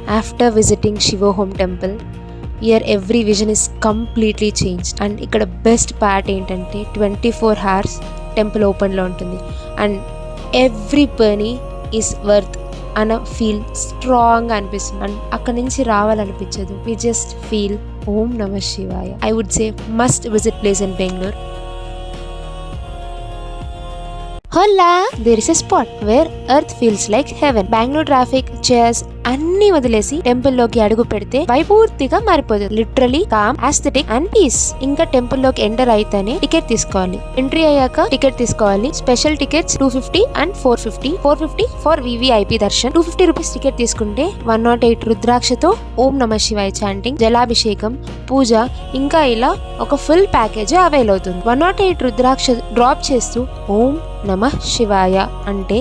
After visiting Shiva home temple, here every vision is completely changed. And ikkada best part ఏంటంటే 24 hours temple ఓపెన్లో ఉంటుంది. And every పర్నీ is worth అన్న feel స్ట్రాంగ్గా అనిపిస్తుంది. And అక్కడి నుంచి రావాలనిపించదు. వి జస్ట్ ఫీల్ ఓం నమ శివాయ. I would say must visit place in Bengaluru. హోలా, there is a spot where earth feels like heaven. Bengaluru traffic, చైర్స్ అన్ని వదిలేసి టెంపుల్ లోకి అడుగు పెడితే వైపూర్తిగా మారిపోతుంది. లిటరలీ కామ్, ఆస్థెటిక్ అండ్ పీస్. ఇంకా టెంపుల్ లోకి ఎంటర్ అయితేనే టికెట్ తీసుకోవాలి. ఎంట్రీ అయ్యాక టికెట్ తీసుకోవాలి. Special tickets 250 and 450 for VVIP darshan. 250 rupees ticket తీసుకుంటే 108 రుద్రాక్షతో ఓం నమ శివాయ చాంటింగ్, జలాభిషేకం, పూజ, ఇంకా ఇలా ఒక ఫుల్ ప్యాకేజ్ అవైల్ అవుతుంది. 108 రుద్రాక్ష డ్రాప్ చేస్తూ ఓం నమ శివాయ అంటే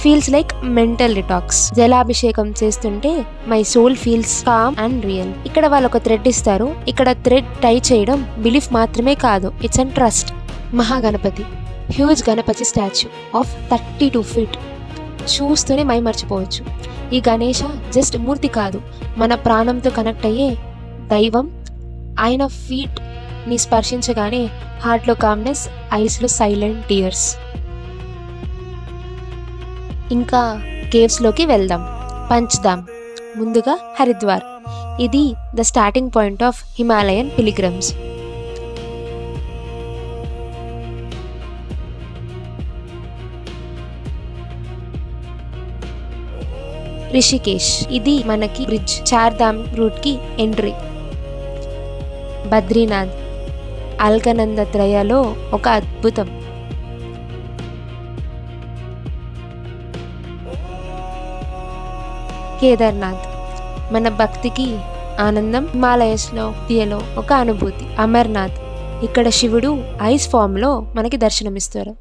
ఫీల్స్ లైక్ మెంటల్ డిటాక్స్. జలాభిషేకం చేస్తుంటే my soul feels calm and real. ఇక్కడ వాళ్ళు ఒక థ్రెడ్ ఇస్తారు. ఇక్కడ థ్రెడ్ టై చేయడం బిలీఫ్ మాత్రమే కాదు, it's and trust. Mahaganapati, huge Ganapati statue of 32 feet. చూస్తూనే మై మర్చిపోవచ్చు. ఈ గణేష జస్ట్ మూర్తి కాదు, మన ప్రాణంతో కనెక్ట్ అయ్యే దైవం. ఆయన ఫీట్ ని స్పర్శించగానే హార్ట్లో కామ్నెస్, ఐస్లో సైలెంట్ టీయర్స్. ఇంకా కేవ్స్లోకి వెళ్దాం. పంచ్ధామ్, ముందుగా హరిద్వార్. ఇది the starting point of Himalayan pilgrims. Rishikesh, ఇది మనకి బ్రిడ్జ్. చార్ధామ్ రూట్ కి ఎంట్రీ. బద్రీనాథ్, అల్కనంద త్రయలో ఒక అద్భుతం. కేదార్నాథ్, మన భక్తికి ఆనందం, హిమాలయస్లో తీయలో ఒక అనుభూతి. అమర్నాథ్, ఇక్కడ శివుడు ఐస్ ఫామ్ లో మనకి దర్శనమిస్తారు.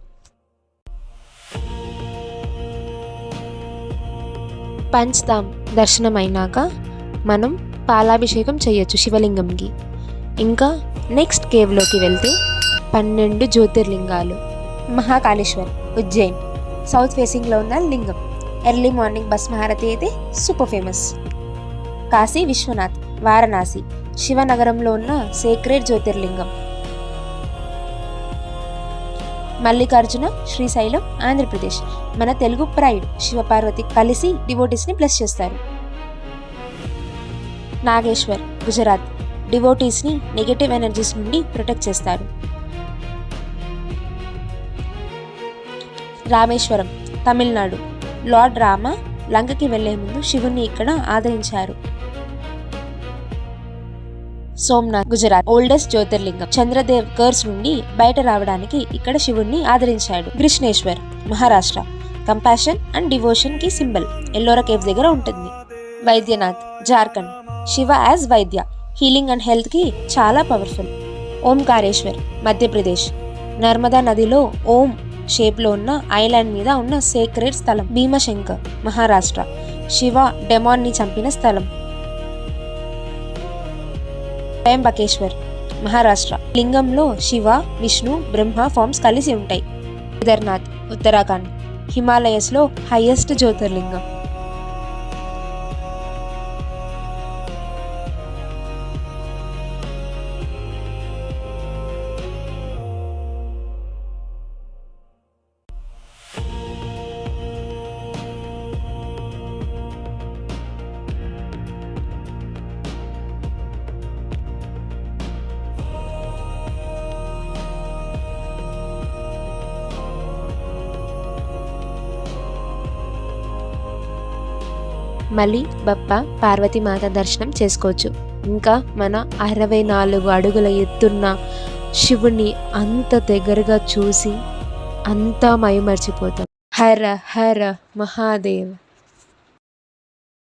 పంచ్ధామ్ దర్శనం అయినాక మనం పాలాభిషేకం చేయొచ్చు శివలింగంకి. ఇంకా నెక్స్ట్ కేవ్లోకి వెళ్తే 12 జ్యోతిర్లింగాలు. మహాకాళేశ్వర్, ఉజ్జయిన్, సౌత్ ఫేసింగ్లో ఉన్న లింగం. ఎర్లీ మార్నింగ్ బస్ మహారతి అయితే సూపర్ ఫేమస్. కాశీ విశ్వనాథ్, వారణాసి, శివనగరంలో ఉన్న సేక్రెడ్ జ్యోతిర్లింగం. మల్లికార్జున, శ్రీశైలం, ఆంధ్రప్రదేశ్, మన తెలుగు ప్రైడ్. శివపార్వతి కలిసి డివోటీస్ని బ్లెస్ చేస్తారు. నాగేశ్వర్, గుజరాత్, డివోటీస్ని నెగటివ్ ఎనర్జీస్ నుండి ప్రొటెక్ట్ చేస్తారు. రామేశ్వరం, తమిళనాడు, లార్డ్ రామ లంకకి వెళ్లే ముందు శివుణ్ణి ఇక్కడ ఆదరించారు. సోమనాథ్, గుజరాత్, ఓల్డెస్ట్ జ్యోతిర్లింగం. చంద్రదేవ్ కర్స్ నుండి బయట రావడానికి ఇక్కడ శివుణ్ణి ఆదరించాడు. Krishneshwar, Maharashtra, compassion and devotion కి సింబల్. ఎల్లోరా కేవ్స్ దగ్గర ఉంటుంది. Vaidyanath, Jharkhand, Shiva as vaidya, healing and health కి చాలా పవర్ఫుల్. ఓంకారేశ్వర్, మధ్యప్రదేశ్, నర్మదా నదిలో ఓం షేప్లో ఉన్న ఐలాండ్ మీద ఉన్న సేక్రెడ్ స్థలం. భీమశంకర్, మహారాష్ట్ర, శివ డెమాన్ ని చంపిన స్థలం. త్రయంబకేశ్వర్, మహారాష్ట్ర, లింగంలో శివ, విష్ణు, బ్రహ్మ ఫార్మ్స్ కలిసి ఉంటాయి. కేదార్నాథ్, ఉత్తరాఖండ్, హిమాలయస్లో హైయెస్ట్ జ్యోతిర్లింగం. మళ్ళీ బప్ప పార్వతీమాత దర్శనం చేసుకోవచ్చు. ఇంకా మన 64 అడుగుల ఎత్తున్న శివుని అంత దగ్గరగా చూసి అంతా మైమర్చిపోతాం. హర హర మహాదేవ్.